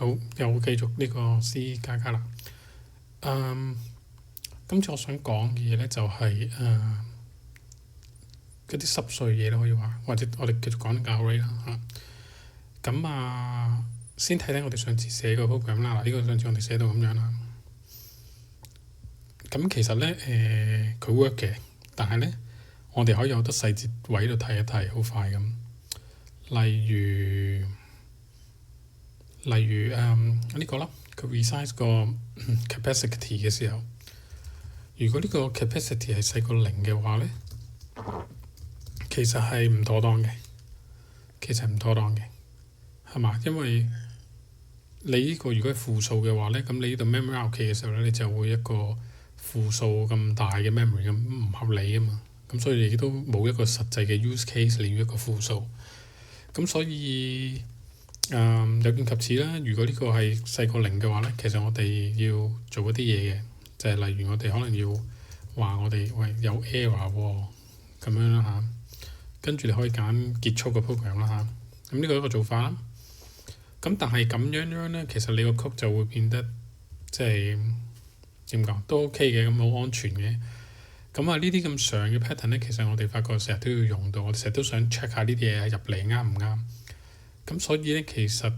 好，又繼續呢個 C 加加啦。今次我想講嘅嘢咧就係嗰啲濕碎嘢咯，可以話，或者我哋繼續講 array 啦嚇。咁先睇睇我哋上次寫個 program 啦。呢個上次我哋寫到咁樣啦。咁其實咧佢 work 嘅，但係咧我哋可以有好多細節位度睇一睇，好快咁。例如呢個啦，佢 resize 個 capacity 嘅時候，如果呢個 capacity 係細過0嘅話咧，其實係唔妥當嘅。係嘛？因為你呢個如果係負數嘅話咧，咁你呢度 memory allocate 嘅時候咧，你就會一個負數咁大嘅 memory 咁唔合理啊嘛。咁所以亦都冇一個實際嘅 use case 嚟於一個負數。咁所以有見及此啦。如果呢個係細過0嘅話咧，其實我哋要做一啲嘢嘅，就係例如我哋可能要話我哋有 error 喎咁樣啦嚇。跟住你可以揀結束個 program 啦嚇。咁呢個係一個做法啦。咁但係咁樣咧，其實你個 code 就會變得即係點講都 OK 嘅，咁好安全嘅。咁呢啲咁長嘅 pattern 咧，其實我哋發覺成日都要用到，我哋成日都想 check 下呢啲嘢入嚟啱唔啱。咁所以咧，其實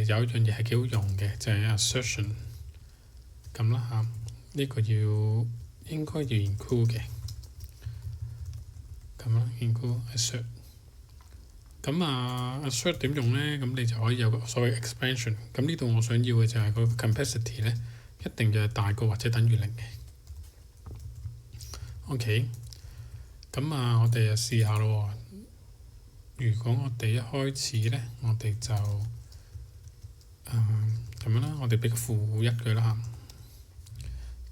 有一樣嘢係幾好用嘅，就係 assertion 咁啦嚇。呢個應該要 include 嘅，咁啦 include assert。咁assert 點用咧？咁你就可以有個所謂 expansion。咁呢度我想要嘅就係個 capacity 咧，一定就係大過或者等於0嘅。OK。咁我哋就試下咯。如果我哋一開始咧，我哋就咁樣啦，我哋俾個-1佢啦。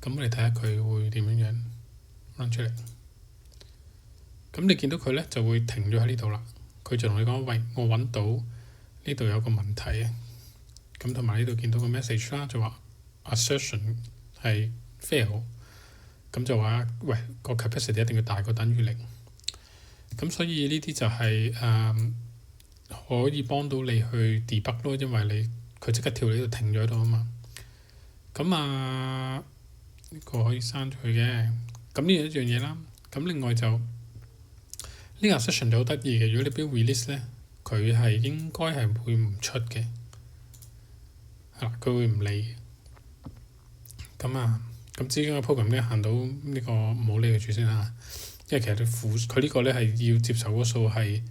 咁我哋睇下佢會點樣 run 出嚟。咁你見到佢咧就會停咗喺呢度啦。佢就同你講：喂，我揾到呢度有個問題啊！咁同埋呢度見到個 message 啦，就話 assertion 係 fail。咁就話：喂，個 capacity 一定要大過等於0。咁所以呢啲就係可以幫到你去 debug 咯，因為佢即刻跳你呢度停咗喺度啊嘛。咁呢個可以刪咗佢嘅。咁呢一樣嘢啦。咁另外就呢個 assertion 就好得意嘅。如果你標 release 咧，佢係應該係會唔出嘅，係啦，佢會唔理。咁至於個 program 咧行到呢個唔好理佢住先啦。因為其實佢呢個咧係要接受嗰數係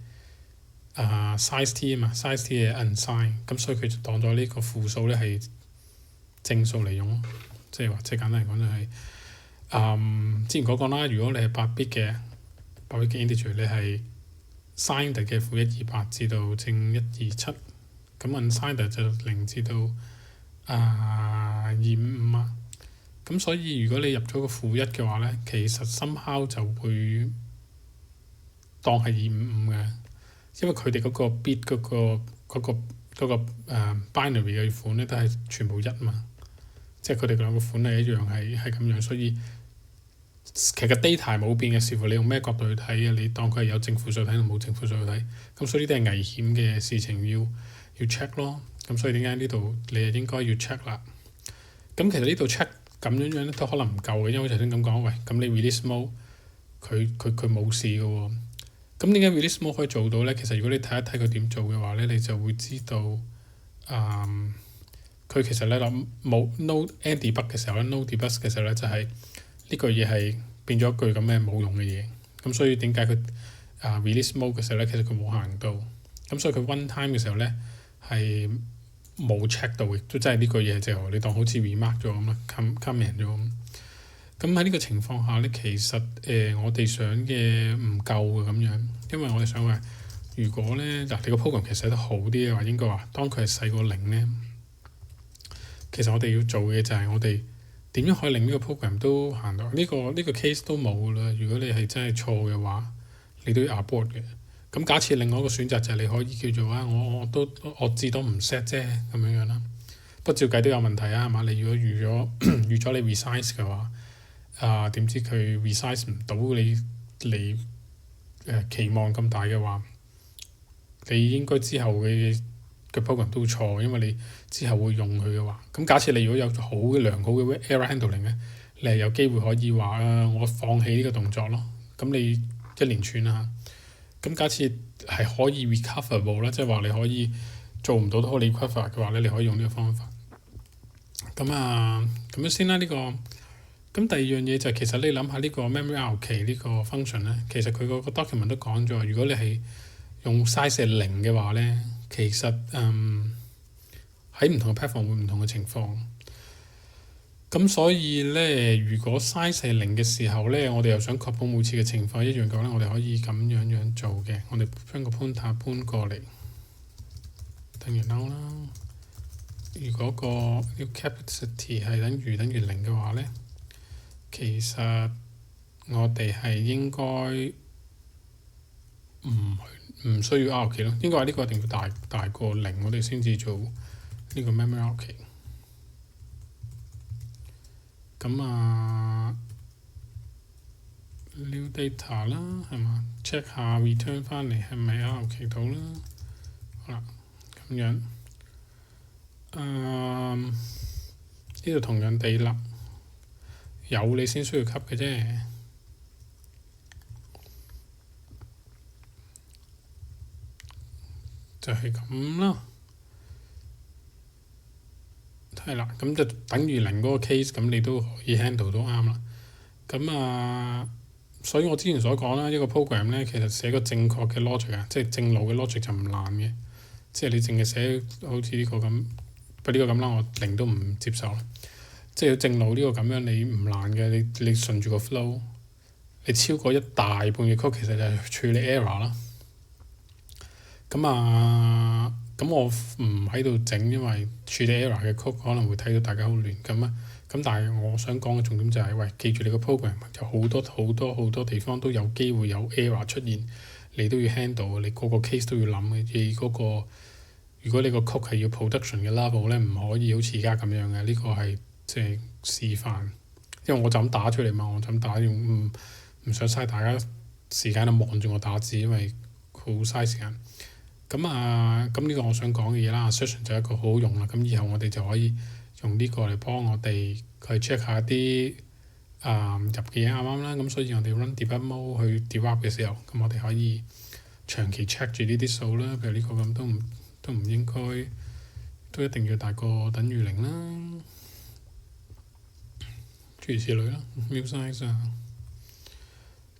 size t 啊嘛，size t 係 unsigned，咁所以佢就當咗呢個負數咧係正數嚟用，即係話即係簡單嚟講就係之前講過啦。如果你係8bit 嘅integer，你係 signed 嘅-128至到正127，咁 unsigned 就0至到255啊。咁所以如果你入咗個-1嘅話咧，其實 somehow 就會當係255嘅，因為佢哋嗰個 bit 嗰個binary 嘅款咧都係全部1嘛，即係佢哋兩個款係一樣係咁樣，所以其實 data 冇變嘅，視乎你用咩角度去睇嘅，你當佢係有正負數睇定冇正負數去睇。咁所以呢啲係危險嘅事情要 check 咯。咁所以點解呢度你係應該要 check 啦？咁其實呢度 check 咁樣咧都可能唔夠嘅，因為頭先咁講，喂，咁你 release mode 佢冇事嘅喎。咁點解 release mode 可以做到咧？其實如果你睇一睇佢點做嘅話咧，你就會知道佢其實咧冇 no end debug 嘅時候咧 ，no debug 嘅時候咧就係呢個嘢係變咗一句咁嘅冇用嘅嘢。咁所以點解佢release mode 嘅時候咧，其實佢冇行到。咁所以佢 one time 嘅時候咧係冇 check 到嘅，都真係呢個嘢就你當好似 remark 咗咁啦 comment 咗咁。咁喺呢個情況下咧，其實我哋想嘅唔夠嘅咁樣，因為我哋想話，如果咧你個 program 其實寫得好啲嘅話，應該話當佢係細過0咧，其實我哋要做嘅就係我哋點樣可以令呢個 program 都行到呢個 case 都冇啦。如果你係真係錯嘅話，你都要 abort 嘅。咁假設另外一個選擇就係你可以叫做我至多唔 set 啫咁樣啦。不過照計都有問題啊，係嘛？你如果預咗你 resize 嘅話，點知佢 resize 唔到你期望咁大嘅話，你應該之後嘅嘅 program 都錯，因為你之後會用佢嘅話，咁假設你如果有良好嘅 error handling 咧，你係有機會可以話我放棄呢個動作咯。咁你一連串啦，咁假設係可以 recoverable 啦，即係話你可以做唔到都可以 recover 嘅話咧，你可以用呢個方法。咁樣先啦，呢個。咁第二樣嘢就係其實你諗下呢個 memory allocate 呢個 function 咧，其實佢個 document 都講咗，如果你係用 size 係零嘅話咧，其實喺唔同嘅 platform 會唔同嘅情況。咁所以咧，如果 size 係零嘅時候咧，我哋又想確保每次嘅情況一樣嘅話咧，我哋可以咁樣做嘅。我哋將個 pointer 搬過嚟，等於 now 啦。如果個 capacity 係等於零嘅話咧，其實我哋係應該唔需要 allocate 咯，應該話呢個一定要大過零，我哋先至做呢個 memory allocate。咁new data 啦，係嘛 ？check 下 return 翻嚟係咪 allocate 到啦？好啦，咁樣呢度同樣地啦，有你先需要吸嘅啫。就係咁啦，係啦，咁就等於零嗰個 case，咁你都可以 handle 都啱啦。咁所以我之前所講啦，一個 program 咧，其實寫個正確嘅 logic 啊，即係正路嘅 logic 就唔難嘅。即係你淨係寫好似呢個咁，不過呢個咁啦，我零都唔接受啦。即係正路呢個咁樣，你唔難嘅，你順住個 flow，你超過一大半嘅 code 其實就係處理 error 啦。咁我唔喺度整，因為處理 error 嘅 code 可能會睇到大家好亂咁啊。咁但係我想講嘅重點就係，喂，記住你個 program 有好多地方都有機會有 error 出現，你都要 handle，你個個 case 都要諗嘅。你嗰個如果你個 code 係要 production 嘅 level 咧，唔可以好似而家咁樣嘅。呢個係即係示範，因為我就咁打出嚟嘛，我就咁打用，唔想嘥大家時間望住我打字，因為好嘥時間。咁呢個我想講嘅嘢啦 assertion 就係一個好好用啦。咁以後我哋就可以用呢個嚟幫我哋去 check 下啲入嘅嘢啱唔啱啦。咁所以我哋 run debug mode 去 debug 嘅時候，咁我哋可以長期 check 住呢啲數啦。譬如呢個咁都唔應該，都一定要大過等於零啦。諸如此類啦 view size 啊。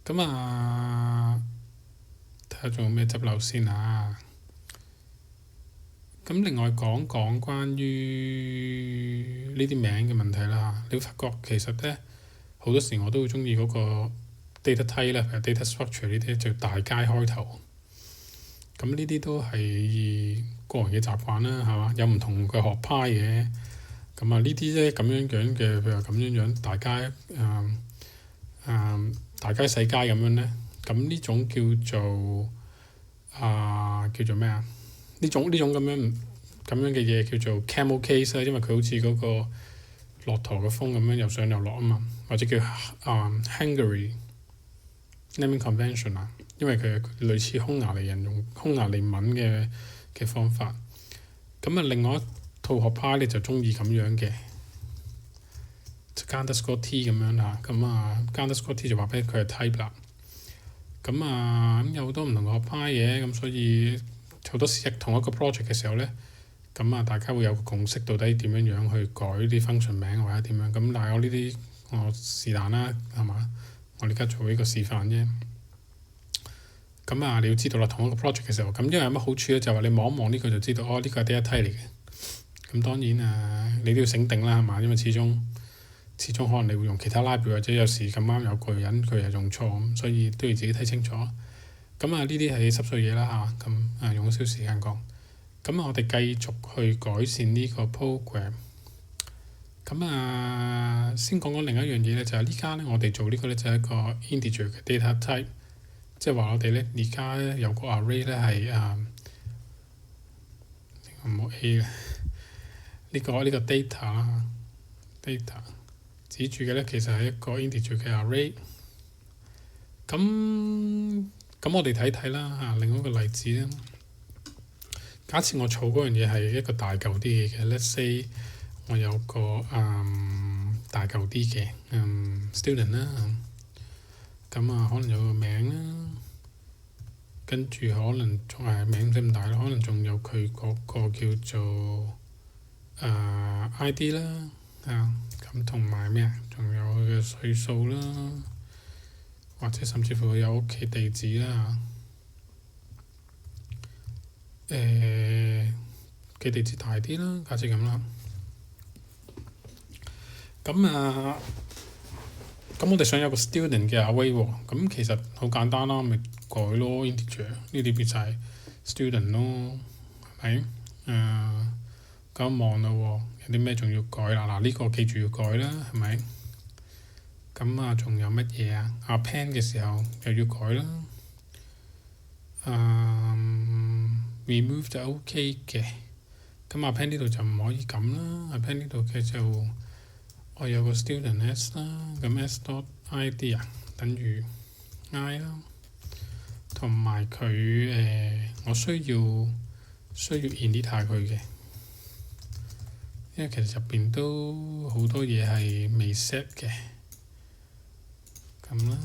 咁睇下仲有咩執漏先啊。咁另外講關於呢啲名嘅問題啦，你會發覺其實咧好多時我都會中意嗰個 data type 啦，譬如 data structure 呢啲就大楷開頭。咁呢啲都係個人嘅習慣啦，係嘛？有唔同嘅學派嘅。咁呢啲咧咁樣嘅，譬如咁樣大楷大楷細楷咁樣咧，咁呢種叫做咩啊？呢種咁樣嘅嘢叫做 camel case 啦，因為佢好似嗰個駱駝嘅風咁樣又上又落啊嘛，或者叫Hungary naming convention 啊，因為佢係類似匈牙利人用匈牙利文嘅方法。咁另外一套學派咧就中意咁樣嘅，就 underscore T 咁樣啦。underscore T 就話俾佢係 type 啦。咁有好多唔同嘅學派嘅，咁所以好多時同一個 project 嘅時候咧，大家會有個共識，到底點樣去改啲 function 名或者點樣。咁但係我呢啲我是但啦，係嘛？我而家做呢個示範啫。你要知道啦，同一個 project 嘅時候，咁因為有乜好處咧？就係話你望一望呢個就知道，呢個係 data type 嚟嘅。咁當然你都要醒定啦，係嘛？因為始終可能你會用其他 library，或者有時咁啱有個人佢係用錯，咁所以都要自己睇清楚。呢啲係濕碎嘢啦嚇，用咗少少時間講。我哋繼續去改善呢個 program。先講另一樣嘢咧，就係呢家咧我哋做呢個咧就係一個 integer 嘅 data type，即係話我哋咧而家有個 array 咧係冇 A 嘅呢個 data 啦 ，data 指住嘅咧其實係一個 integer 嘅 array。咁我哋睇睇啦嚇，另一個例子咧。假設我儲嗰樣嘢係一個大嚿啲嘅，let's say 我有個大嚿啲嘅student 啦，咁可能有個名啦，跟住可能仲係名唔使咁大啦，可能仲有佢嗰個叫做ID 啦，咁同埋咩啊？仲有佢嘅歲數啦，或者甚至乎佢有屋企地址啦，嘅地址大啲啦，假設咁啦。咁我哋想有個 student 嘅 array 喎，咁其實好簡單啦，咪改咯 integer 呢啲變晒 student 咯，係咪？咁望啦喎，有啲咩仲要改啦？嗱，呢個記住要改啦，係咪？咁仲有乜嘢啊？append 嘅時候又要改啦。remove 就 OK 嘅，咁append呢度就唔可以咁啦。append 呢度嘅就我有個 student s 啦，咁 s dot id 等於 I 啦，同埋佢我需要 init 下佢嘅，因為其實入邊都好多嘢係未 set 嘅，咁啦，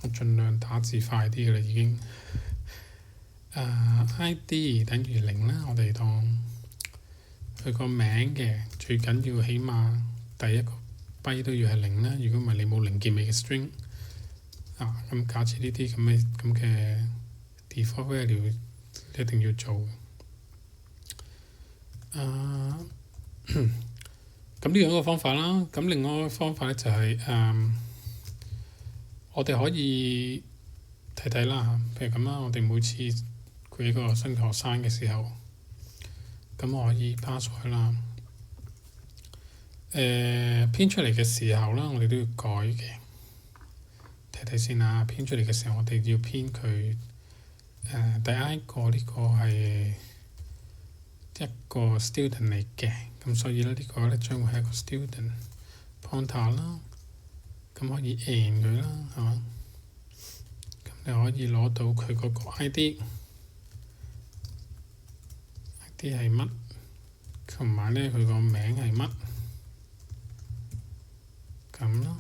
我盡量打字快啲嘅啦，已經。ID 等於0啦，我哋當佢個名嘅最緊要，起碼第一個 byte 都要係0啦。如果唔係，你冇零結尾嘅 string 咁假設呢啲咁嘅 default value 一定要做。咁呢兩個方法啦，咁另外一個方法咧就係我哋可以睇睇啦，譬如咁啦，我哋每次佢一個新學生嘅時候，咁我可以 pass 佢啦。編出嚟嘅時候啦，我哋都要改嘅。睇睇先啦，編出嚟嘅時候，我哋要編佢第一個呢個係一個 student 嚟嘅，咁所以咧呢個咧將會係一個 student pointer 啦。咁可以 and 佢啦，係嘛？咁你可以攞到佢嗰個 ID 係乜，同埋咧佢個名係乜，咁咯，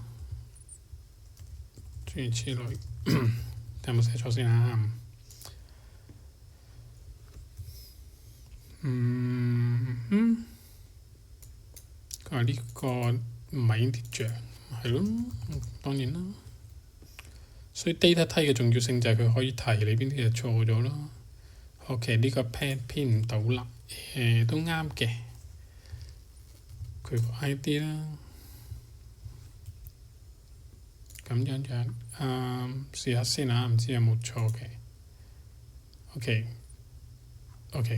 諸如此類。有冇寫錯先啊？佢話呢個唔係 integer，係咯，當然啦。所以 data type 嘅重要性就係佢可以提你邊啲嘢錯咗咯。OK，呢個 編唔到啦，都啱嘅。佢個 ID 啦，咁樣試下先啊，唔知有冇錯嘅。OK，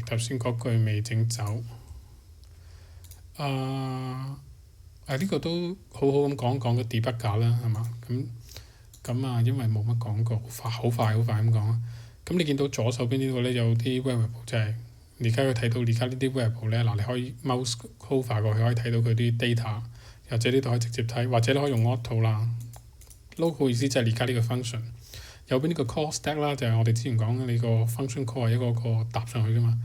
頭先嗰句未整走。呢個都好好咁講個 debugger 啦，係嘛？咁因為冇乜講過，好快咁講啊。咁你見到左手邊呢個咧有啲 variable，就係而家佢睇到而家呢啲 variable 咧，嗱你可以 mouse hover 過去可以睇到佢啲 data，或者呢度可以直接睇，或者你可以用 auto 啦。local 意思就係而家呢個 function。右邊呢個 call stack 啦，就係我哋之前講嘅你個 function call 係一個搭上去噶嘛。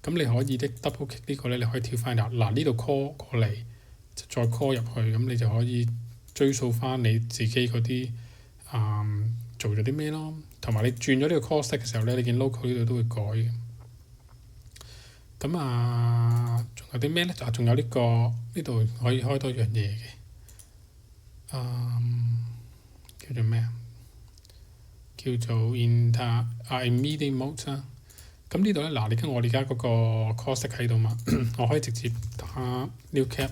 咁你可以double click 呢個咧，你可以跳翻入嗱呢度 call 過嚟，再 call 入去，咁你就可以追溯翻你自己嗰啲做咗啲咩咯。同埋你轉咗呢個 call stack 嘅時候咧，你見 local 呢度都會改嘅。咁仲有啲咩咧？仲有呢度可以開多樣嘢嘅，叫做咩啊？叫做 immediate mode 啦。咁呢度咧，嗱你跟我而家嗰個 call stack 喺度嘛，我可以直接打 new cap，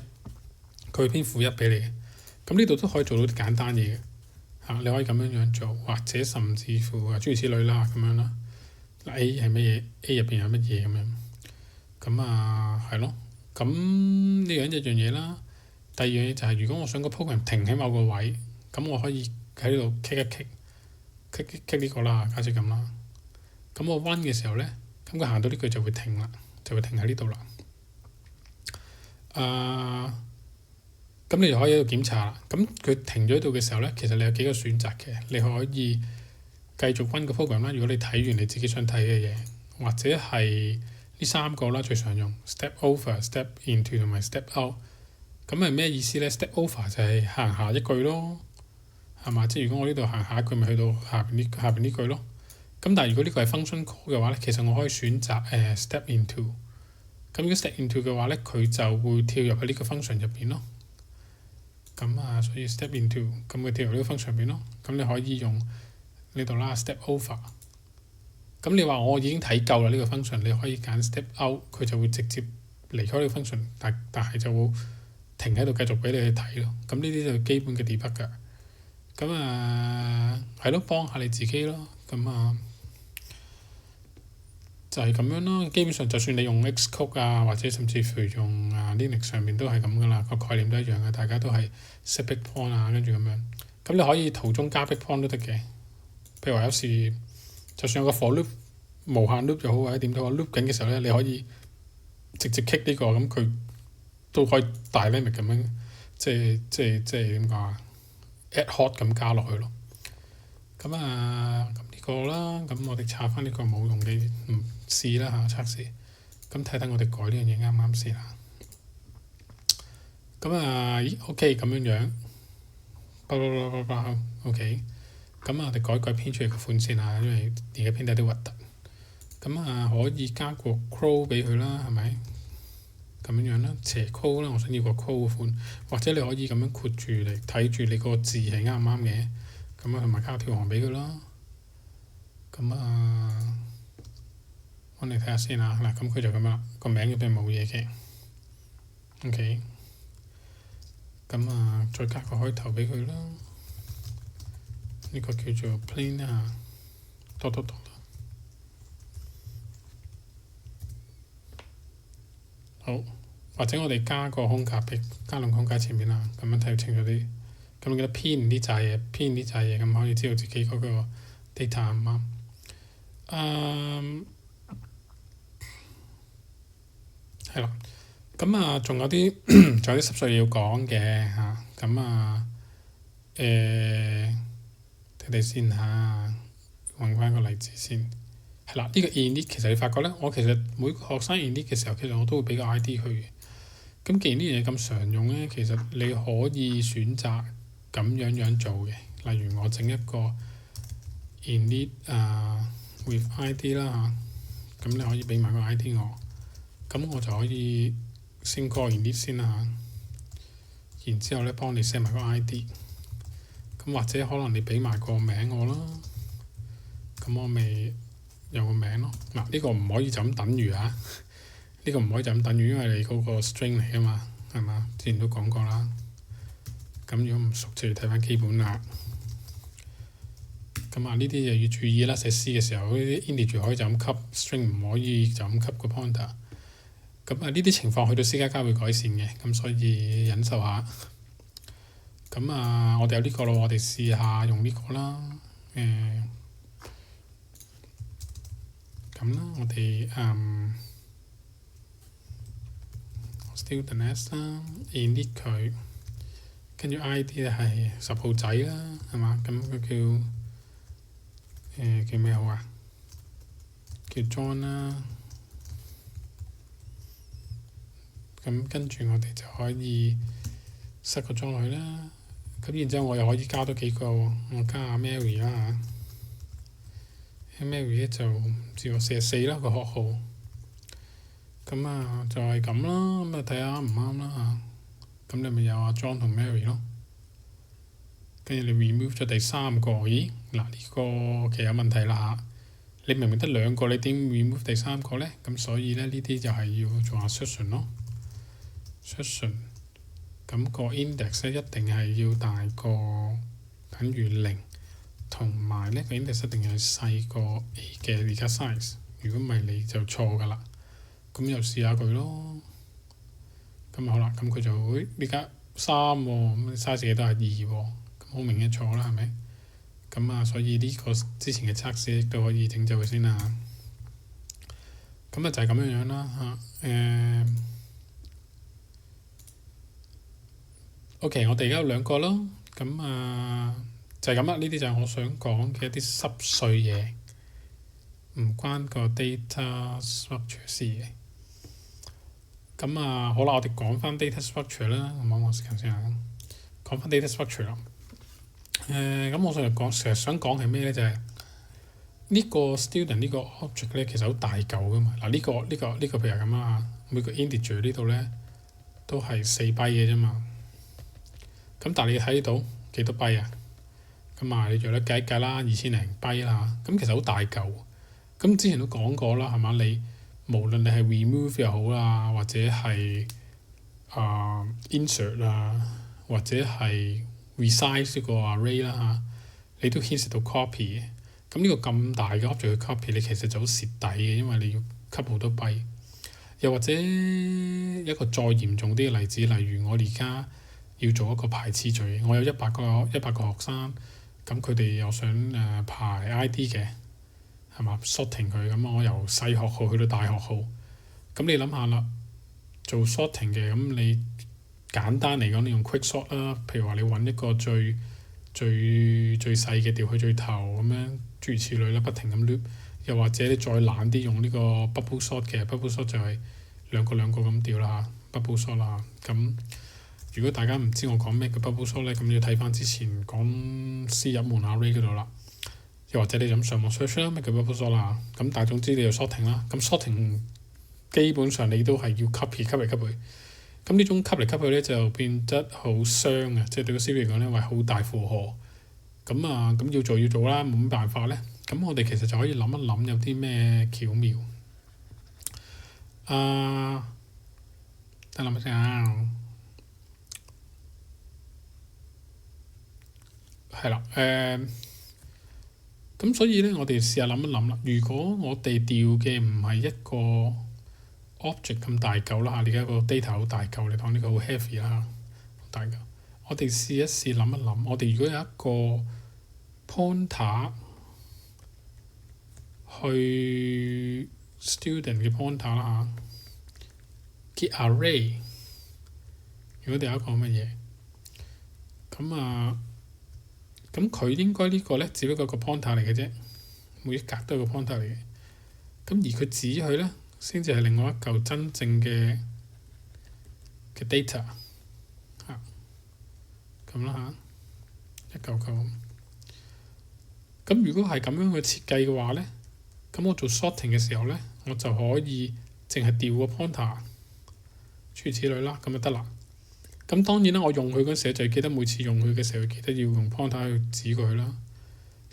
佢會編負1俾你嘅。咁呢度都可以做到啲簡單嘢嘅。你可以咁樣做，或者甚至乎諸如此類啦，咁樣啦。A 係乜嘢？A 入邊有乜嘢咁樣？咁係咯。咁呢樣一樣嘢啦。第二樣嘢就係，如果我想個 program 停喺某個位，咁我可以喺呢度 click 一 click 呢個啦，假設咁啦。咁我 run 嘅時候咧，咁佢行到呢句就會停啦，就會停喺呢度啦。咁咁你就可以喺度檢查啦。咁佢停咗喺度嘅時候咧，其實你有幾個選擇嘅，你可以繼續温個 program 啦。如果你睇完你自己想睇嘅嘢，或者係呢三個啦最常用 step over、step into 同埋 step out。咁係咩意思咧？step over 就係行下一句咯，係嘛？即係如果我呢度行下一句，咪去到下邊呢句咯。咁但係如果呢個係 function call 嘅話咧，其實我可以選擇step into。咁如果 step into 嘅話咧，佢就會跳入去呢個 function 入邊咯。咁所以 step into 咁佢跳入呢個 function 入邊咯。咁你可以用呢度啦 step over。咁你話我已經睇夠啦呢個 function，你可以揀 step out，佢就會直接離開呢個 function，但係就會停喺度繼續俾你去睇咯。咁呢啲就基本嘅 debug 㗎。咁係咯，幫下你自己咯。咁就係咁樣咯。基本上就算你用 Xcode 啊，或者甚至乎用Linux 上面都係咁噶啦，個概念都一樣嘅。大家都係 set breakpoint 啊，跟住咁樣。咁你可以途中加 breakpoint 都得嘅。譬如話有時就算有個 for loop 無限 loop 又好或者點都好 loop 緊嘅時候咧，你可以直接 kick 呢個，咁佢都可以大 limit 咁樣，即係點講啊 ad hoc 咁加落去咯。咁呢個啦，咁我哋查翻呢個冇用嘅試啦嚇測試。咁睇睇我哋改呢樣嘢啱唔啱先啦。咦 OK 咁樣，OK。咁我哋改編出嚟個款先嚇，因為而家編得有啲核突。可以加個 crow 俾佢啦，係咪？咁樣啦，斜 crow 啦，我想要個 crow 款，或者你可以咁樣括住嚟睇住你個字係啱唔啱嘅。同埋加條行俾佢啦。我哋睇下先啊。嗱，咁佢就咁啦，個名入邊冇嘢嘅。OK。再加個開頭俾佢啦。呢個叫做 plain 啦，多。好，或者我哋加個空格俾加兩個空格前面啦，咁樣睇清楚啲。咁你記得編啲雜嘢，咁可以知道自己嗰個 data 啱唔啱。係啦。仲有啲濕碎嘢要講嘅嚇。睇睇先嚇，揾翻個例子先。係啦，呢個 init 其實你發覺咧，我其實每個學生 init 嘅時候，其實我都會俾個 ID 佢嘅。咁既然呢樣嘢咁常用咧，其實你可以選擇咁樣做嘅。例如我整一個 init with ID 啦嚇，咁你可以俾埋個 ID 我，咁我就可以先 call init 先啦嚇，然之後咧幫你 set 埋個 ID，咁或者可能你俾埋個名我啦，咁我咪有個名咯。嗱，呢個唔可以就咁等於啊，呢個唔可以就咁等於，因為你嗰個 string 嚟啊嘛，係嘛？之前都講過啦。咁如果唔熟就要睇翻基本啦。呢啲就要注意啦。寫 C 嘅時候，呢啲 integer 可以就咁吸 string，唔可以就咁吸個 pointer。呢啲情況去到 C++ 會改善嘅，咁所以忍受下。我哋有呢個咯，我哋試下用呢個啦。我哋student s 啦 init 佢，跟住 ID 係10號仔啦，係嘛？咁佢叫咩好啊？叫 John 啦。跟住我哋就可以塞個 John 落去啦。咁然之後我又可以加多幾個喎，我加下 Mary 啦嚇。Mary 咧就唔知喎44啦個學號。就係咁啦。睇下啱唔啱啦嚇。你咪有阿 John 同 Mary 咯。跟住你 remove 咗第三個，咦？嗱，呢個其實有問題啦嚇。你明明得兩個，你點 remove 第三個咧？咁所以咧呢啲就係要做下 assertion 咯。assertion 咁個 index 咧一定係要大過等於0，同埋呢個 index 一定係細過 A 嘅而家 size。如果唔係你就錯㗎啦。咁又試下佢咯。咁好啦，咁佢就會呢家3喎，咁 size 嘅都係2喎，咁好明顯錯啦，係咪？所以呢個之前嘅測試亦都可以整走佢先啦。就係咁樣啦嚇。OK，我哋而家有兩個咯，咁就係咁啦。呢啲就係我想講嘅一啲濕碎嘢，唔關個 data structure 事嘅。咁好啦，我哋講翻 data structure 啦。我望時間先啊，講翻 data structure 啦。咁我成日想講係咩咧？就係呢個 student 呢個 object 咧，其實好大嚿噶嘛。嗱，呢個譬如係咁啦，每個 integer 呢度咧都係4 byte 嘅啫嘛。咁但係你睇到幾多 byte啊？咁你做得計一計啦，2000零 byte 啦。咁其實好大嚿。咁之前都講過啦，係嘛？你無論你係 remove 又好啦，或者係insert 啊，或者係 resize 呢個 array 啦嚇，你都牽涉到 copy 嘅。咁呢個咁大嘅 object 去 copy，你其實就好蝕底嘅，因為你要 cut 好多 byte。又或者一個再嚴重啲嘅例子，例如我而家要做一個排次序，我有100個學生，咁佢哋又想排 ID 嘅，係嘛 sorting 佢，咁我由細學號去到大學號，咁你諗下啦，做 sorting 嘅，咁你簡單嚟講，你用 quick sort 啦，譬如話你揾一個最細嘅調去最頭咁樣，諸如此類啦，不停咁 loop。又或者你再懶啲用呢個 bubble sort 嘅 bubble sort 就係兩個咁調啦嚇 bubble sort 啦。咁如果大家唔知我講咩叫 bubble sort 咧，咁要睇翻之前講 C 入門 array 嗰度啦。又或者你就咁上網 search 啦，咩叫 bubble sort 啦。咁但係總之你就 sorting 啦。咁 sorting 基本上你都係要 copy 嚟 copy 去。咁呢種 copy 嚟 copy 去咧就變得好傷嘅，即係對個 CPU 嚟講咧，為好大負荷。咁要做啦，冇乜辦法咧。咁我哋其實就可以諗一諗有啲咩巧妙。等諗下先啊。係啦，咁所以咧，我哋試下諗一諗啦。如果我哋調嘅唔係一個 object 咁大嚿啦嚇，你而家個 data 好大嚿，你當呢個好 heavy 啦，好大嚿。我哋試一試諗一諗，我哋如果有一個 pointer 去 student 嘅 pointer 啦嚇，嘅 array， 如果哋有一個乜嘢，咁佢應該呢個咧，只不過個 pointer 嚟嘅啫，每一格都係個 pointer 嚟嘅。咁而佢指佢咧，先至係另外一嚿真正嘅 data 嚇，咁啦嚇，一嚿嚿。咁如果係咁樣去設計嘅話咧，咁我做 sorting 嘅時候咧，我就可以淨係調個 pointer，諸如此類啦，咁就得啦。咁當然啦，我用佢嗰時就記得每次用佢嘅時候，記得要用 pointer 去指佢啦。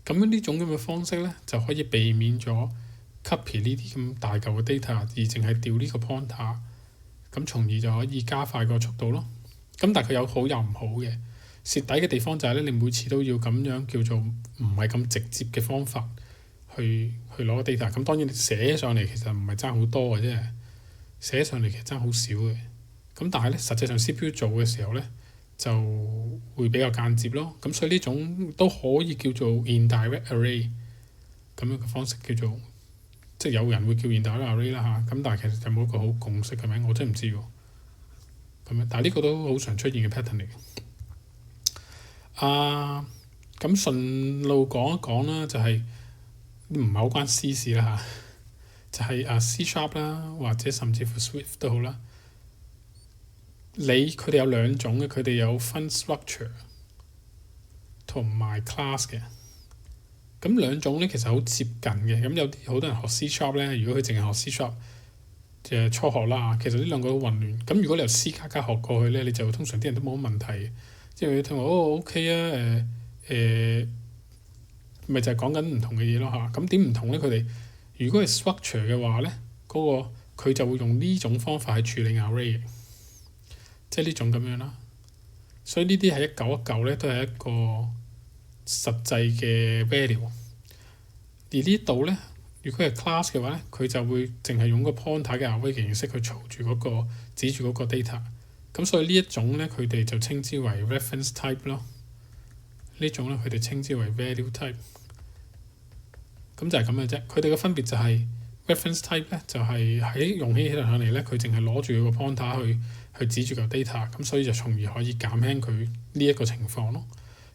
咁樣呢種咁嘅方式咧，就可以避免咗 copy 呢啲咁大嚿嘅 data，而淨係調呢個 pointer，咁從而就可以加快個速度咯。咁但係佢有好有唔好嘅，蝕底嘅地方就係咧，你每次都要咁樣叫做唔係咁直接嘅方法去攞個 data。咁當然你寫上嚟其實唔係爭好多嘅啫，寫上嚟其實爭好少嘅。咁但係咧，實際上 CPU 做嘅時候咧，就會比較間接咯。咁所以呢種都可以叫做 indirect array 咁樣嘅方式叫做，即係有人會叫 indirect array 啦嚇。咁但係其實有冇一個好共識嘅名，我真係唔知喎。咁樣，但係呢個都好常出現嘅 pattern 嚟嘅。咁順路講一講啦，就係唔係好關 C 事啦嚇，就係C# 啦，或者甚至乎 Swift 都好啦。佢哋有兩種嘅，佢哋有分 structure 同埋 class 嘅。咁兩種咧其實好接近嘅。咁有啲好多人學 C# 咧，如果佢淨係學 C# 就係初學啦，其實呢兩個好混亂。咁如果你由 C 加加學過去咧，你就通常啲人都冇乜問題。即係你聽話OK 啊，咪就係講緊唔同嘅嘢咯嚇。咁點唔同咧？佢哋如果係 structure 嘅話咧，佢就會用呢種方法去處理 array 嘅。即係呢種咁樣啦，所以呢啲係一嚿一嚿咧，都係一個實際嘅 value。而呢度咧，如果係 class 嘅話咧，佢就會淨係用個 pointer 嘅 array 形式去嘈住嗰個指住嗰個 data。咁所以呢一種咧，佢哋就稱之為 reference type 咯。呢種咧，佢哋稱之為 value type。咁就係咁嘅啫。佢哋嘅分別就係 reference type 咧，就係喺用起上嚟咧，佢淨係攞住個 pointer 去指住嚿 data，咁所以就從而可以減輕佢呢一個情況咯。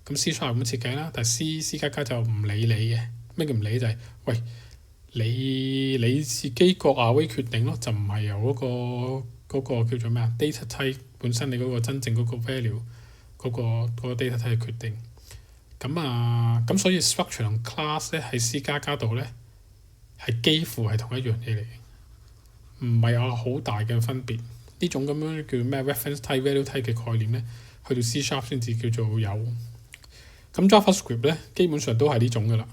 咁 C# 咁設計啦，但係 C 加加就唔理你嘅。咩叫唔理就係、喂你自己個 array 決定咯，就唔係由嗰個叫做咩啊 data type 本身你嗰個真正嗰個 value 嗰個 data type 決定。咁所以 structure 同 class 咧喺 C 加加度咧係幾乎係同一樣嘢嚟嘅，唔係有好大嘅分別。呢種咁樣叫咩 reference type value type 嘅概念咧，去到 C# 先至叫做有。咁 JavaScript 咧基本上都係呢種噶啦，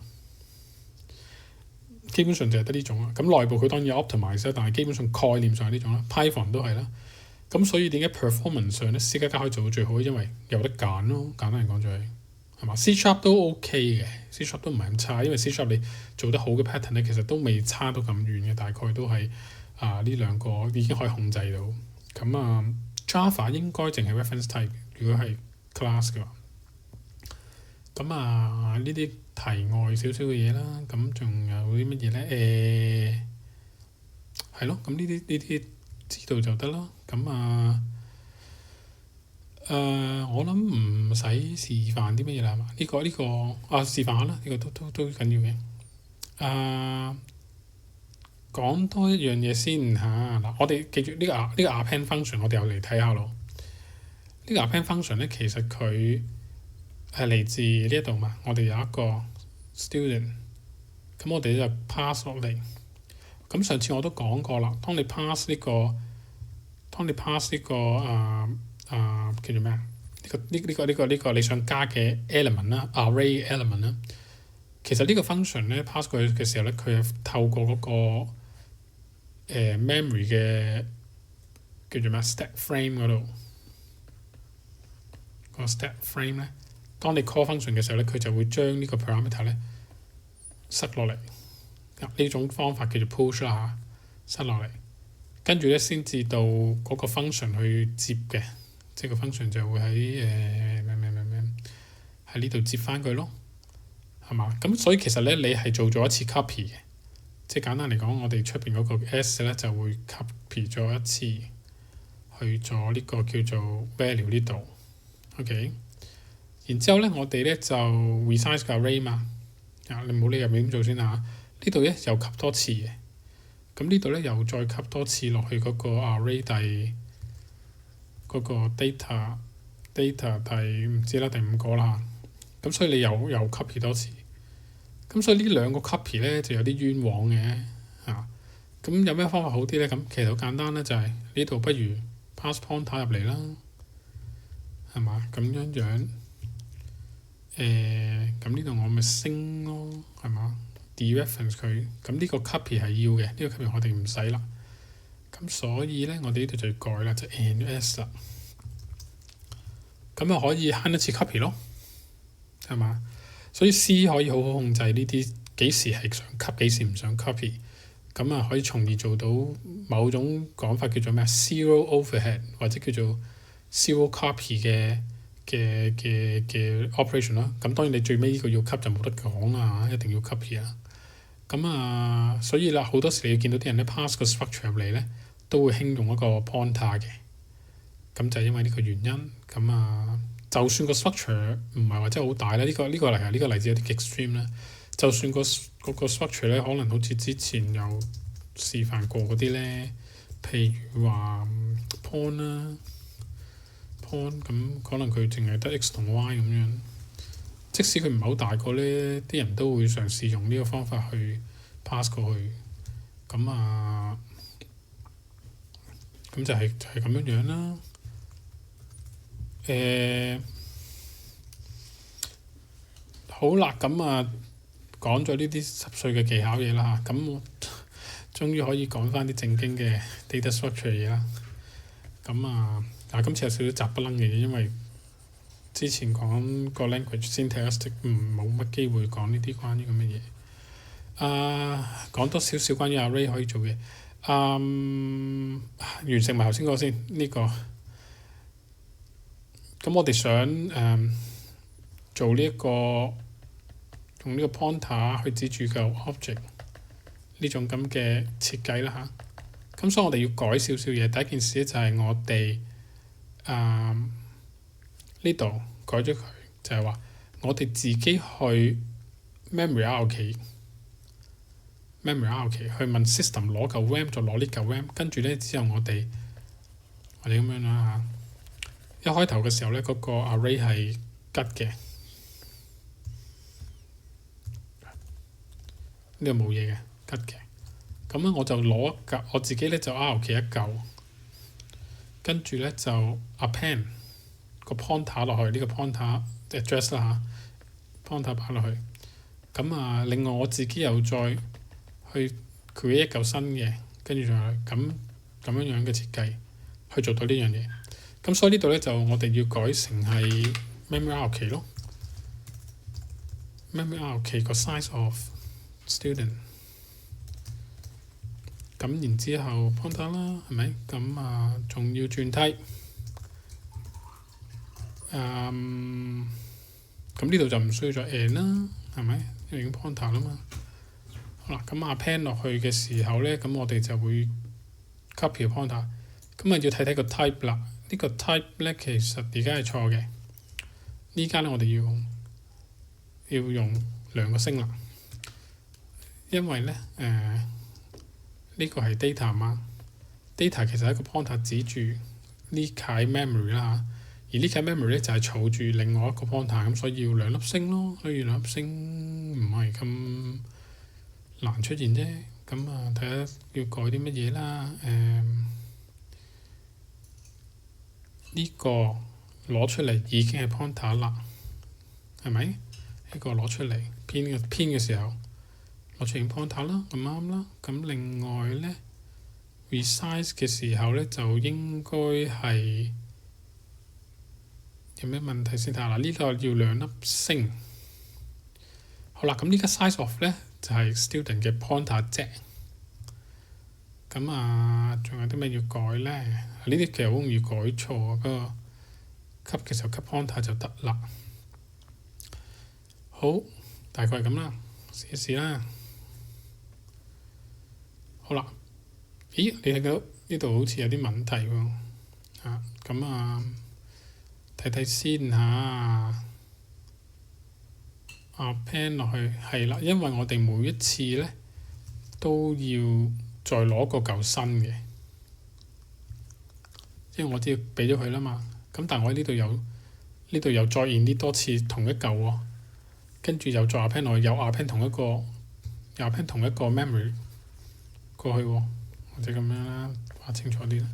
基本上就係得呢種啦。咁內部佢當然有 optimize 但係基本上概念上係呢種啦。Python 都係啦。咁所以點解 performance 上咧 C 加加可以做到最好？因為有得揀咯。簡單嚟講就係嘛 C# 都 OK 嘅 ，C# 都唔係咁差，因為 C# 你做得好嘅 pattern 咧，其實都未差到咁遠嘅，大概都係呢兩個已經可以控制到。咁Java 應該淨係 reference type， 如果係 class 嘅話。咁呢啲題外少少嘅嘢啦，咁仲有啲乜嘢咧？係咯，咁呢啲知道就得咯。咁我諗唔使示範啲乜嘢啦，係嘛？呢個示範下啦，呢個都緊要嘅。講多一樣嘢先嚇嗱，我哋記住呢個 append function，我哋又嚟睇下咯。呢個 append function 咧，其實佢係嚟自呢一度嘛。我哋有一個 student，咁我哋就 pass 落嚟。咁上次我都講過啦，當你 pass 呢個叫做咩啊？呢個你想加嘅 element 啦 ，array element 啦。其實呢個 function 咧 pass 過去嘅時候咧，佢係透過嗰個memory 嘅叫做咩 stack frame 嗰度，個 stack frame 咧，當你 call function 嘅時候咧，佢就會將呢個 parameter 咧塞落嚟。呢種方法叫做 push 啦嚇，塞落嚟，跟住咧先至到嗰個 function 去接嘅，即係個 function 就會喺喺呢度接翻佢咯，係嘛？咁所以其實咧你係做咗一次 copy 嘅，即係簡單嚟講，我哋出邊嗰個 s 咧就會 copy 咗一次去咗呢個叫做 value 呢度 ，OK。然之後咧我哋咧就 resize 個 array 嘛，你唔好理入面點做先啊。呢度咧又吸多次嘅，咁呢度咧又再吸多次落去嗰個 array 嗰個 data 第唔知啦第5個啦，咁所以你又 copy 多次，咁所以呢兩個 copy 咧就有啲冤枉嘅嚇。咁有咩方法好啲咧？咁其實好簡單咧，就係呢度不如 pass pointer 入嚟啦，係嘛？咁樣咁呢度我咪升咯，係嘛？dereference 佢，咁呢個 copy 係要嘅，呢個 copy 我哋唔使啦。咁所以咧，我哋呢度就要改啦，就 NS 啦。咁可以慳一次 copy 咯，係嘛？所以 C 可以好好控制呢啲幾時係想 copy，幾時唔想 copy。咁可以從而做到某種講法叫做咩 zero overhead 或者叫做 zero copy 嘅 operation 啦。咁當然你最尾呢個要 copy 就冇得講啦，一定要 copy 啊。咁所以啦，好多時你要見到啲人咧 pass 個 structure 入嚟咧，都會輕用一個 pointer 嘅。咁就係因為呢個原因。咁就算個 structure 唔係話真係好大咧，呢個例子有啲 extreme 啦。就算嗰個 structure 咧，可能好似之前有示範過嗰啲咧，譬如話 point 啦 point，咁可能佢淨係得 x 同 y 咁樣。即使佢唔係好大個咧，啲人都會嘗試用呢個方法去 pass 過去。咁就係咁樣啦。好啦，咁講咗呢啲濕碎嘅技巧嘢啦嚇，咁我終於可以講翻啲正經嘅 data structure 嘢啦。今次有少少雜不楞嘅嘢，因為之前講個 language syntax 冇乜機會講呢啲關於咁嘅嘢。講多少少關於 array 可以做嘅。完成埋頭先嗰個先，呢個。咁我哋想做呢個用呢個 pointer 去指住個 object 呢種咁嘅設計啦嚇。咁所以我哋要改少少嘢。第一件事咧就係我哋呢度改咗佢，就係話我哋自己去 memory allocate 去問 system 攞嚿 RAM 就攞呢嚿 RAM，跟住咧之後我哋咁樣啦嚇。一開頭嘅時候咧，嗰個 array 係吉嘅，呢度冇嘢嘅吉嘅。咁咧我就攞一嚿，我自己咧就 allocate 一嚿，跟住咧就 append 個 pointer 落去，呢個 pointer address 啦嚇 ，pointer 擺落去。咁另外我自己又再去 create 一嚿新嘅，跟住仲有咁樣嘅設計去做到呢樣嘢。咁所以呢度咧就我哋要改成係 memory allocate 咯 ，memory allocate 個 size of student。咁然之後 pointer 啦，係咪？咁仲要轉 type。咁呢度就唔需要再 and 啦，係咪？因為已經 pointer 啦嘛。好啦，咁append 落去嘅時候咧，咁我哋就會 copy pointer。咁要睇睇個 type 啦。呢個 type 咧其實而家係錯嘅。呢家咧我哋要用兩個星啦，因為咧呢個係 data 嘛 ，data 其實係一個 pointer 指住呢塊 memory 啦，而呢塊 memory 咧就係儲住另外一個 pointer，咁所以要兩粒星咯，所以兩粒星唔係咁難出現啫。咁睇下要改啲乜嘢啦。呢個攞出嚟已經係 pointer 啦，係咪？呢個攞出嚟編嘅時候攞出嚟 pointer 啦，咁啱啦。咁另外咧 resize 嘅時候咧就應該係有咩問題先睇下嗱？呢個要兩粒星。好啦，咁呢個 size of 咧就係 student 嘅 pointer 啫。咁仲有啲咩要改咧？呢啲其實好容易改錯啊，不過級嘅時候級 pointer 就得啦。好，大概係咁啦，試一試啦。好啦，咦？你睇到呢度好似有啲問題喎。睇睇先嚇。append 落去係啦，因為我哋每一次咧都要再攞個嚿新嘅，因為我都要俾咗佢啦嘛。咁但係我喺呢度又再 init 多次同一嚿喎，跟住又再 append 落去，又 append 同一個 memory 過去喎，或者咁樣啦，畫清楚啲啦。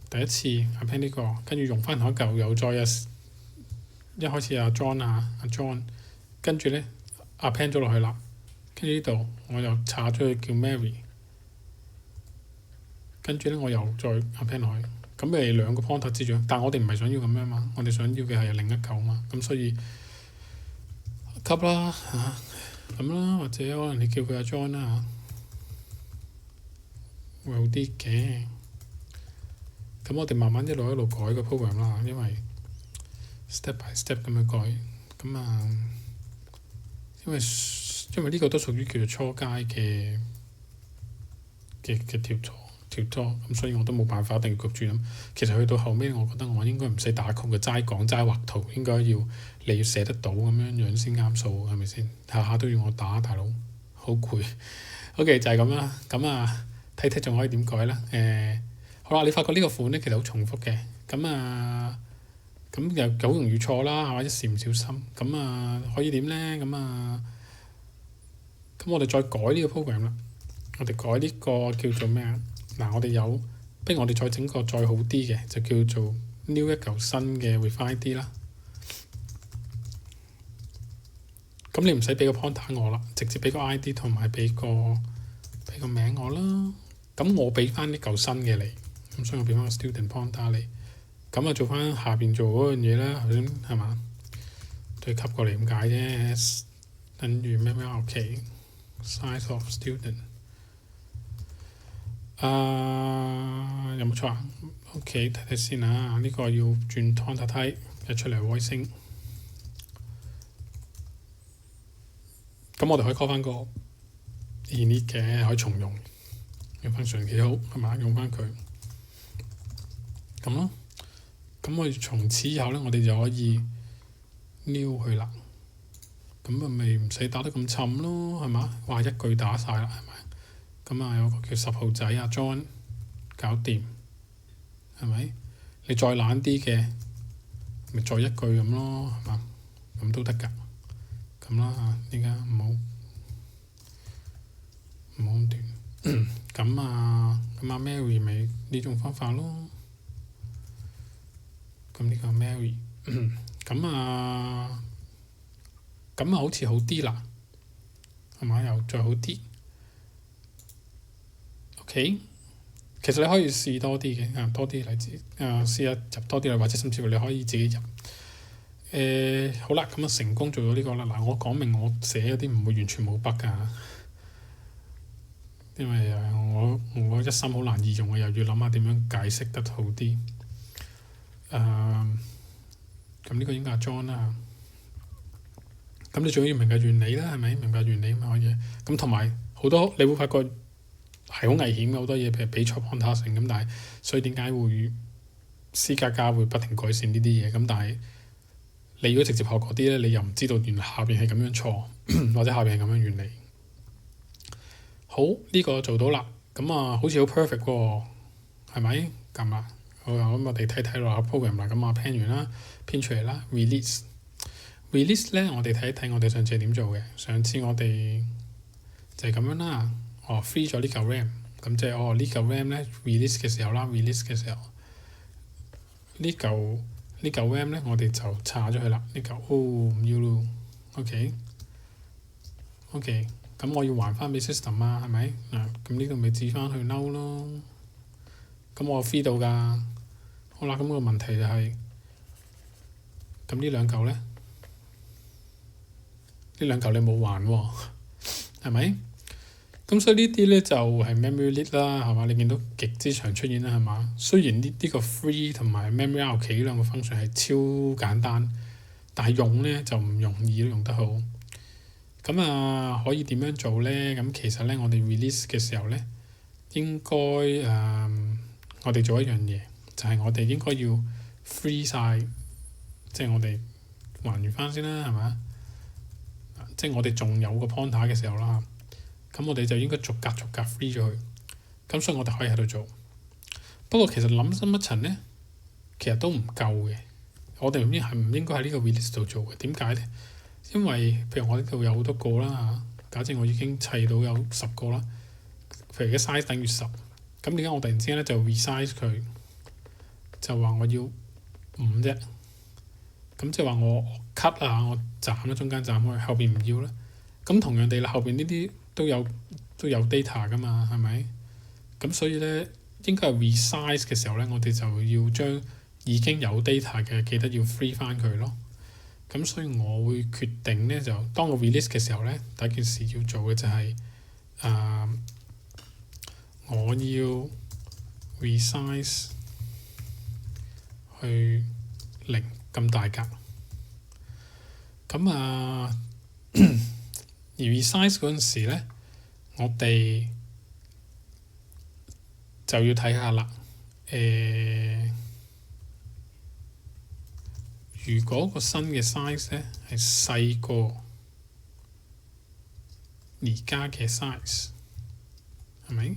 第一次 append 呢個，跟住用翻同一嚿，又再一開始阿 John，跟住咧 append 咗落去啦。跟住呢度我又查咗佢叫 Mary， 跟住咧我又再 append 落去，咁咪兩個 pointer 之住，但係我哋唔係想要咁樣嘛，我哋想要嘅係另一嚿嘛，咁所以級啦咁啦，或者可能你叫佢阿 John 啦會好啲嘅。咁我哋慢慢一路改個 program 啦，因為 step by step 咁樣改，咁因為呢個都屬於叫做初階嘅貼錯，咁所以我都冇辦法一定要焗住咁。其實去到後尾，我覺得我應該唔使打曲嘅，齋講齋畫圖，應該你要寫得到咁樣先啱數，係咪先？下下都要我打，大佬好攰。OK 就係咁啦。睇睇仲可以點改啦。好啦，你發覺呢個款咧其實好重複嘅，咁又好容易錯啦，係嘛？一時唔小心，可以點咧？咁我哋再改呢個 program 啦。我哋改呢個叫做咩啊？嗱，不如我哋再整個再好啲嘅，就叫做 new 一嚿新嘅 refine 啲啦。咁你唔使俾個 pointer 我啦，直接俾個 ID 同埋俾個名我啦。咁我俾翻呢嚿新嘅你，咁所以我俾翻個 student pointer 你。咁做翻下邊做嗰樣嘢啦，係嘛？再吸過嚟咁解啫，等於咩 OK size of student。有冇錯啊 ？OK 睇睇先啊，呢個要轉 pointer type 一出嚟 voicing。咁我哋可以 call 翻個 init 嘅，可以重用，用 function 幾好係嘛？用翻佢。咁咯。咁我從此以後咧，我哋就可以撩佢啦。咁啊，咪唔使打得咁沉咯，係嘛？哇，一句打晒啦，係咪？咁啊，有個叫10號仔啊 John 搞掂，係咪？你再懶啲嘅，咪再一句咁咯，係嘛？咁都得㗎。咁啦嚇，依家唔好咁短。咁啊 Mary 咪呢種方法咯。咁呢個 Mary，咁啊好似好啲啦，係嘛？又再好啲。OK，其實你可以試多啲嘅，多啲例子，試下入多啲啦，或者甚至乎你可以自己入。好啦，咁啊成功做咗呢個啦。嗱，我講明我寫嗰啲唔會完全冇筆㗎，因為我一心好難易用，我又要諗下點樣解釋得好啲。咁呢個應該係 John 啦。咁你仲要明白原理啦，係咪？明白原理咁可以。咁同埋好多你會發覺係好危險嘅，好多嘢，譬如比賽幫他成咁，但係所以點解會私家家會不停改善呢啲嘢？咁但係你如果直接學嗰啲咧，你又唔知道原來下邊係咁樣錯，或者下邊係咁樣原理。好，呢個做到啦。咁啊，好似好 perfect 喎，係咪？咁啊，好啊，咁我哋睇睇落個 program 啦。咁啊編完啦，編出嚟啦，release。release 咧，我哋睇一睇我哋上次係點做嘅。上次我哋就係咁樣啦。free 咗呢嚿 RAM，咁即係呢嚿 RAM 咧 release 嘅時候啦，release 嘅時候呢嚿 RAM 咧，我哋就叉咗佢啦。呢嚿唔要咯。OK，咁我要還翻俾 system 啊，係咪？咁呢度咪指翻去 no 咯。咁我 free 到㗎。好啦，咁個問題就係咁呢兩嚿咧。呢兩嚿你冇還喎，係咪？咁所以呢啲咧就係 memory leak 啦，係嘛？你見到極之常出現啦，係嘛？雖然呢個 free 同埋 memory allocate 呢兩個 function 係超簡單，但係用咧就唔容易都用得好。咁可以點樣做咧？咁其實咧，我哋 release 嘅時候咧，應該我哋做一樣嘢，就係我哋應該要 free 晒，即係我哋還原翻先啦，係嘛？即係我哋仲有個 pointer 嘅時候啦，咁我哋就應該逐格 free 咗佢。咁所以我哋可以喺度做。不過其實諗深一層咧，其實都唔夠嘅。我哋唔應該喺呢個 release 度做嘅。點解咧？因為譬如我呢度有好多個啦嚇，假設我已經砌到有10個啦。譬如嘅 size 等於10，咁點解我突然之間咧就 resize 佢，就話我要5啫？咁即係話我 cut 啊，我斬咗中間斬開，後邊唔要啦。咁同樣地啦，後邊呢啲都有 data 噶嘛，係咪？咁所以咧，應該係 resize 嘅時候咧，我哋就要將已經有 data 嘅記得要 free 翻佢咯。咁所以我會決定咧，就當我 release 嘅時候咧，第一件事要做嘅就係我要 resize 去0咁大格。咁而 resize 嗰陣時咧，我哋就要睇下啦。如果個新嘅 size 咧係細過而家嘅 size，係咪？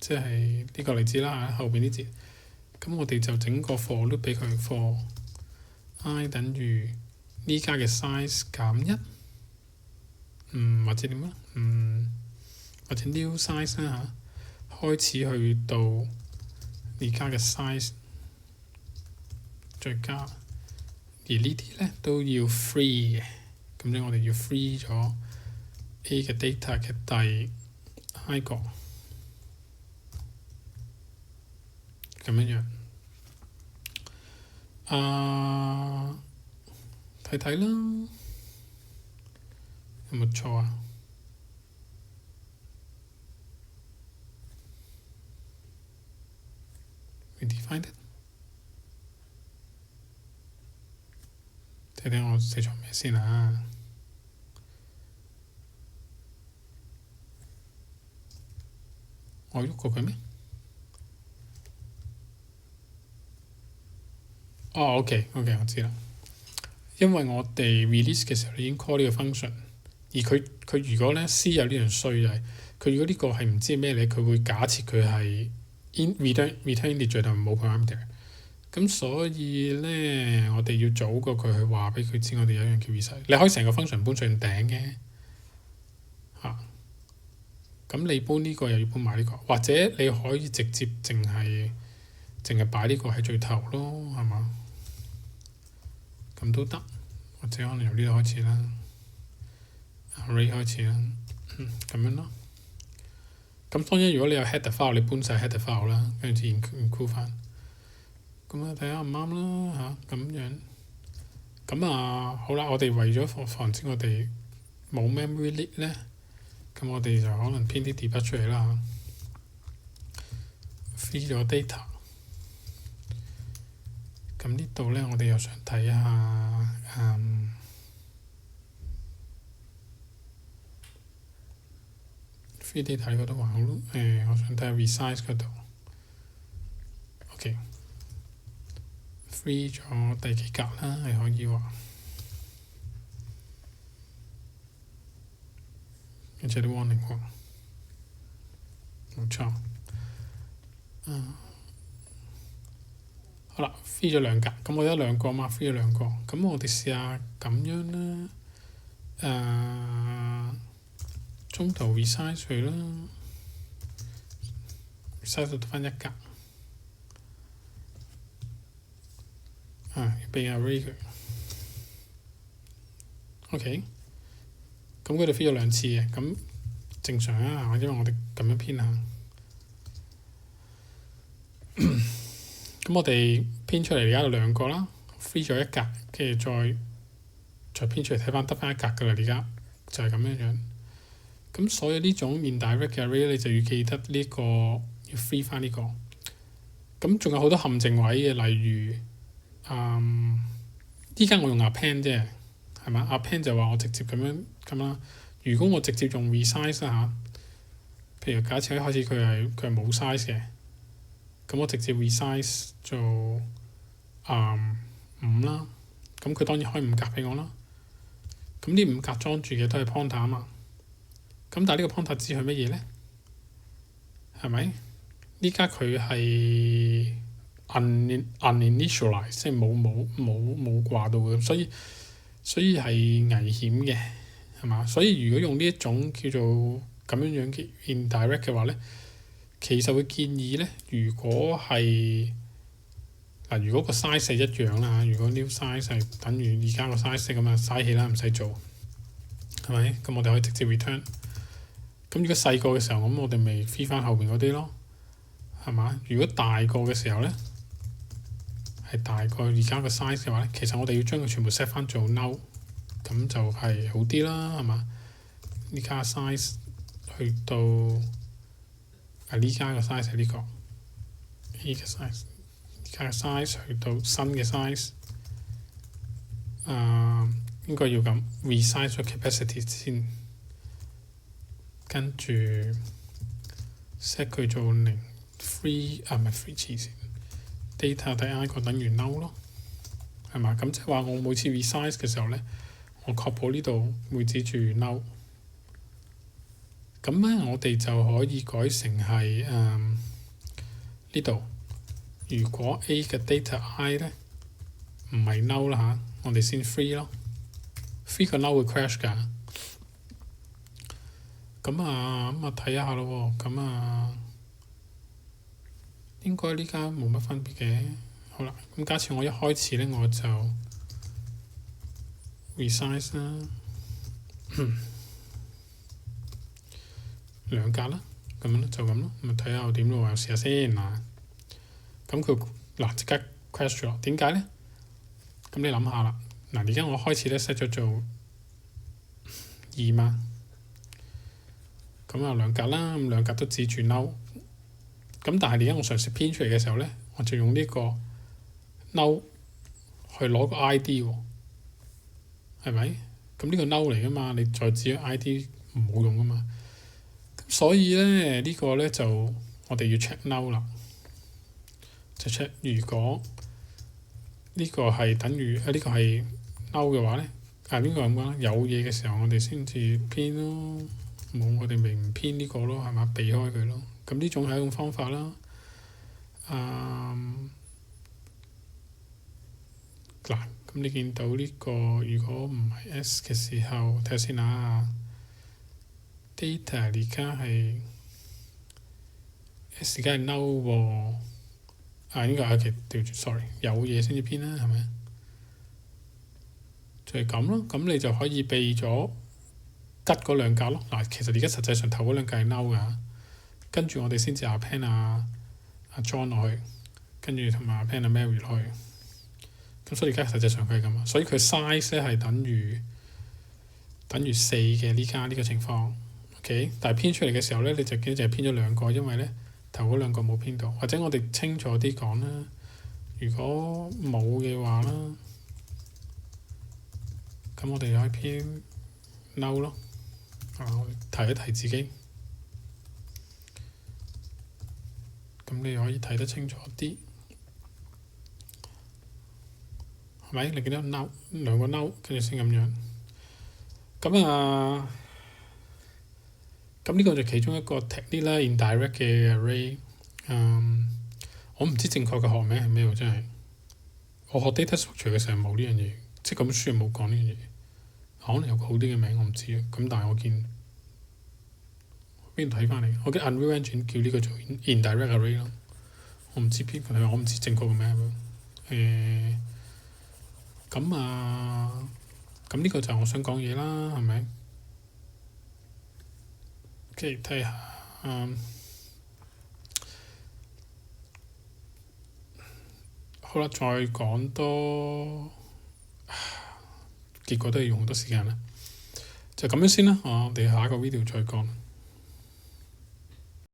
即係呢個例子啦嚇，後邊呢節。咁我哋就整個 for loop 俾佢 for i 等於呢家嘅 size 減1，或者點啊？或者 new size 啦嚇，開始去到而家嘅 size 再加，而呢啲咧都要 free 嘅。咁咧我哋要 free 咗 A 嘅 data 嘅第 i 個咁樣。睇睇啦，有冇錯啊？Redefine it，睇睇我寫錯咩先啊！我喐過佢咩？哦，OK，我知啦。因為我哋 release 嘅時候已經 call 呢個 function，而佢如果咧 C 有呢樣衰就係，佢如果呢個係唔知咩咧，佢會假設佢係 return integer 同冇 parameter。咁所以咧，我哋要早過佢去話俾佢知，我哋有一樣叫 resize。你可以成個 function 搬上頂嘅嚇。咁你搬呢個又要搬埋呢個，或者你可以直接淨係擺呢個喺最頭咯，係嘛？咁都得，或者可能由呢度開始啦，array 開始啦，咁樣咯。咁當然如果你有 header file，你搬晒 header file 啦，跟住 include 翻。咁啊睇下唔啱啦嚇，咁樣。咁啊好啦，我哋為咗防止我哋冇 memory leak 咧，咁我哋就可能編啲 debug 出嚟啦。free 咗 data。咁呢度咧，我哋又想睇下free data 嗰度話好咯。我想睇下 resize 嗰度。OK。free 咗第幾格啦？係可以話。跟住啲 warning 喎。冇錯。好啦 free 咗兩格，咁我得兩個嘛 free 咗兩個，咁我哋試下咁樣啦。中途 resize 佢啦 ，resize 到得翻一格。俾 array 佢。OK。咁佢哋 free 咗兩次嘅，咁正常啊，因為我哋咁樣編下。咁我哋編出嚟而家有兩個啦 ，free 咗一格，跟住再編出嚟睇翻得翻一格噶啦，而家就係咁樣樣。咁所以呢種 indirect 嘅 array 你就要記得呢個要 free 翻呢個。咁仲有好多陷阱位嘅，例如依家我用 append 啫，係嘛？append 就話我直接咁啦。如果我直接用 resize 啦嚇，譬如假設一開始佢係冇 size 嘅。咁我直接 resize 做5啦，咁佢當然開5格俾我啦。咁呢5格裝住嘅都係 pointer 啊嘛。咁但係呢個 pointer 指係乜嘢咧？係咪？依家佢係 uninitialize，即係冇掛到嘅，所以係危險嘅，係嘛？所以如果用呢一種叫做咁樣嘅 indirect 嘅話咧。其實會建議咧，如果個 size 係一樣啦，如果 new size 係等於而家個 size 咁啊，嘥氣啦，唔使做，係咪？咁我哋可以直接 return。咁如果細個嘅時候，咁我哋咪 free 翻後邊嗰啲咯，係嘛？如果大個嘅時候咧，係大過而家個 size 嘅話咧，其實我哋要將佢全部 set 翻做 null，咁就係好啲啦，係嘛？而家 size 去到。呢家嘅 size 係呢個，呢個 size，而家嘅 size 去到新嘅 size，應該要咁 resize 咗 capacity 先，跟住 set 佢做0 free 唔係 free 黐線 data 睇 i 個等於 null 咯，係嘛？咁即係話我每次 resize 嘅時候咧，我確保呢度會指住 null。咁咧，我哋就可以改成係呢度。如果 A 嘅 data i 咧唔係 null 啦嚇，我哋先 free 咯。free 個 null 會 crash 㗎。咁睇下咯喎。應該呢家冇乜分別嘅。好啦，咁假設我一開始咧我就 resize 啦。兩格啦，咁樣就咁咯，咪睇下點咯，我試下先嗱。咁佢嗱即刻 crash 咗，點解咧？咁你諗下啦，嗱而家我開始咧 set 咗做2嘛，咁啊兩格啦，咁兩格都指住 null。咁但係而家我嘗試編出嚟嘅時候咧，我就用呢個 null 去攞個 ID 喎，係咪？咁呢個 null 嚟噶嘛，你再指 ID 唔好用噶嘛。所以咧呢個咧就我哋要 check null 啦，就 check 如果呢個係等於呢個係嬲嘅話咧，邊個咁講？有嘢嘅時候我哋先至編咯，冇我哋咪唔編呢個咯，係嘛？避開佢咯。咁呢種係一種方法啦。嗱，咁你見到呢個如果唔係 S 嘅時候，睇下先啊。data 而家係 S 而家係 no 喎。應該係調轉 sorry，有嘢先至編啦，係咪？就係咁咯。咁你就可以避咗吉嗰兩格咯。嗱，其實而家實際上頭嗰兩格係 no 㗎，跟住我哋先至 append 阿 John 落去，跟住同埋 append 阿 Mary 落去。咁所以而家實際上佢係咁啊，所以佢 size 咧係等於4嘅呢家呢個情況。OK，但係編出嚟嘅時候咧，你就見就係編咗兩個，因為咧頭嗰兩個冇編到，或者我哋清楚啲講啦。如果冇嘅話啦，咁我哋可以編 no 咯。我提一提自己，咁你可以睇得清楚啲，係咪？你見到 no 兩個 no 跟住先咁樣。咁呢個就其中一個 technique 啦，indirect 嘅 array。我唔知正確嘅學名係咩喎，真係。我學 data structure 嘅時候冇呢樣嘢，即係咁書冇講呢樣嘢。可能有個好啲嘅名，我唔知啊。咁但係我見邊度睇翻嚟？我記得 Unreal Engine 叫呢個做 indirect array 咯。我唔知邊個，我唔知正確嘅名喎。咁呢個就係我想講嘢啦，係咪？OK，睇下好啦，再講多，結果都係用好多時間啦。就咁樣先啦，我哋下一個 video 再講。